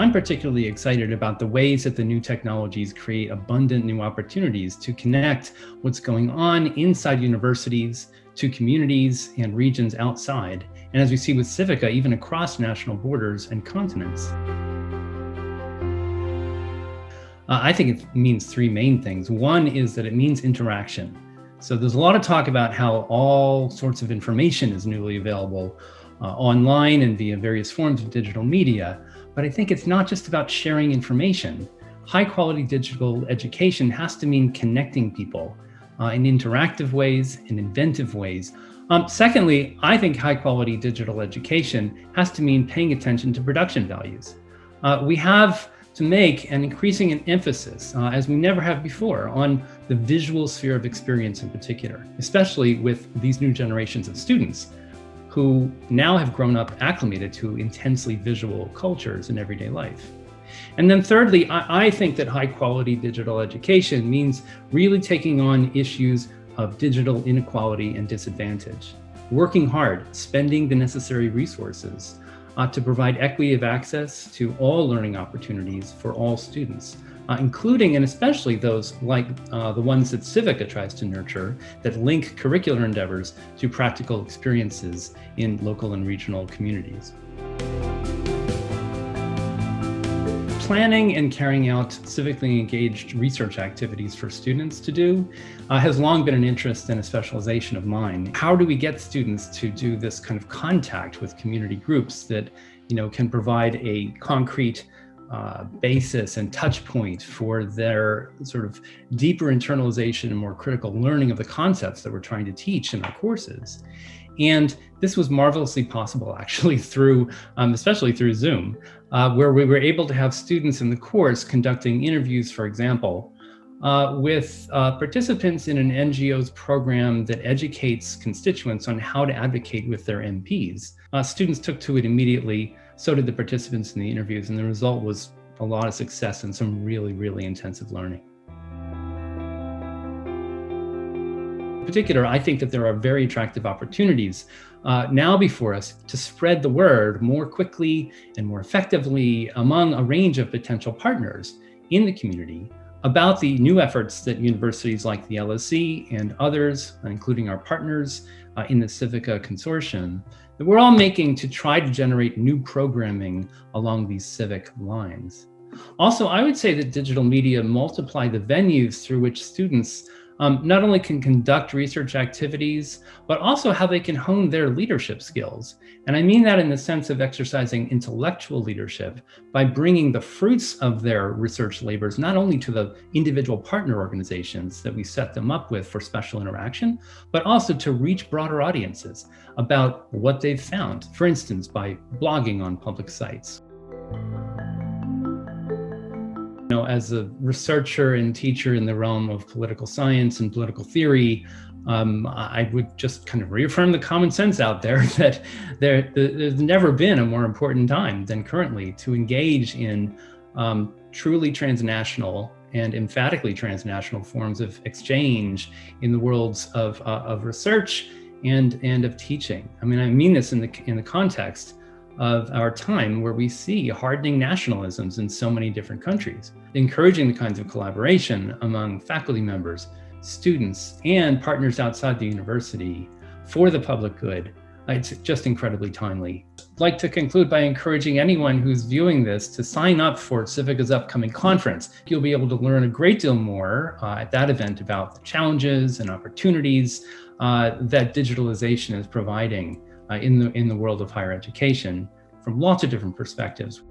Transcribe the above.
I'm particularly excited about the ways that the new technologies create abundant new opportunities to connect what's going on inside universities to communities and regions outside. And as we see with CIVICA, even across national borders and continents. I think it means three main things. One is that it means interaction. So there's a lot of talk about how all sorts of information is newly available online and via various forms of digital media. But I think it's not just about sharing information. High quality digital education has to mean connecting people in interactive ways, in inventive ways. Secondly, I think high quality digital education has to mean paying attention to production values. We have to make an increasing emphasis, as we never have before, on the visual sphere of experience in particular, especially with these new generations of students who now have grown up acclimated to intensely visual cultures in everyday life. And then thirdly, I think that high quality digital education means really taking on issues of digital inequality and disadvantage, working hard, spending the necessary resources to provide equity of access to all learning opportunities for all students, including and especially those like the ones that CIVICA tries to nurture that link curricular endeavors to practical experiences in local and regional communities. Planning and carrying out civically engaged research activities for students to do has long been an interest and a specialization of mine. How do we get students to do this kind of contact with community groups that, can provide a concrete basis and touch point for their sort of deeper internalization and more critical learning of the concepts that we're trying to teach in our courses? And this was marvelously possible actually through, especially through Zoom, where we were able to have students in the course conducting interviews, for example, with participants in an NGO's program that educates constituents on how to advocate with their MPs. Students took to it immediately, so did the participants in the interviews, and the result was a lot of success and some really, really intensive learning. In particular, I think that there are very attractive opportunities now before us to spread the word more quickly and more effectively among a range of potential partners in the community about the new efforts that universities like the LSE and others, including our partners in the CIVICA consortium, that we're all making to try to generate new programming along these civic lines. Also, I would say that digital media multiply the venues through which students not only can conduct research activities, but also how they can hone their leadership skills. And I mean that in the sense of exercising intellectual leadership by bringing the fruits of their research labors, not only to the individual partner organizations that we set them up with for special interaction, but also to reach broader audiences about what they've found, for instance, by blogging on public sites. As a researcher and teacher in the realm of political science and political theory, I would just kind of reaffirm the common sense out there that there's never been a more important time than currently to engage in truly transnational and emphatically transnational forms of exchange in the worlds of research and of teaching. I mean this in the context of our time where we see hardening nationalisms in so many different countries, encouraging the kinds of collaboration among faculty members, students, and partners outside the university for the public good. It's just incredibly timely. I'd like to conclude by encouraging anyone who's viewing this to sign up for CIVICA's upcoming conference. You'll be able to learn a great deal more at that event about the challenges and opportunities that digitalization is providing in the world of higher education from lots of different perspectives.